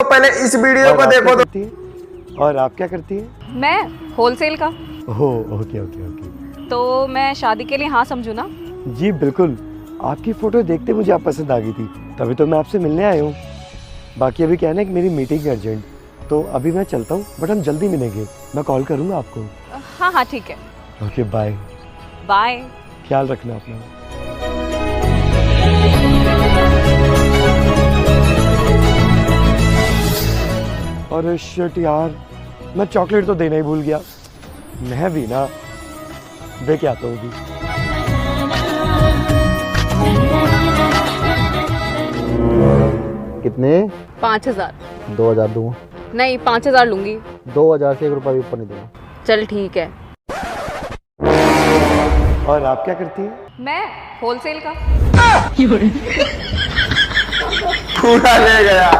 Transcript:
पहले इस वीडियो को देखो तो। और आप क्या करती हैं? मैं होलसेल का। Oh okay okay okay. तो मैं शादी के लिए हाँ समझू ना? जी बिल्कुल, आपकी फ़ोटो देखते मुझे आप पसंद आ गई थी, तभी तो मैं आपसे मिलने आया हूँ। बाकी अभी क्या है ना कि मेरी मीटिंग है अर्जेंट, तो अभी मैं चलता हूँ, बट हम जल्दी मिलेंगे। मैं कॉल करूँगा आपको। हाँ हाँ ठीक है। Okay bye. बाय। ख्याल रखना अपना। और शिट यार, मैं चॉकलेट तो देना ही भूल गया। मैं भी ना दे के आता हूँ अभी। कितने? 5000। 2000 दूंगा। नहीं 5000 लूंगी। 2000 से 1 रुपया भी ऊपर नहीं दूंगा। चल ठीक है। और आप क्या करती हैं? मैं होलसेल का। पूरा ले गया।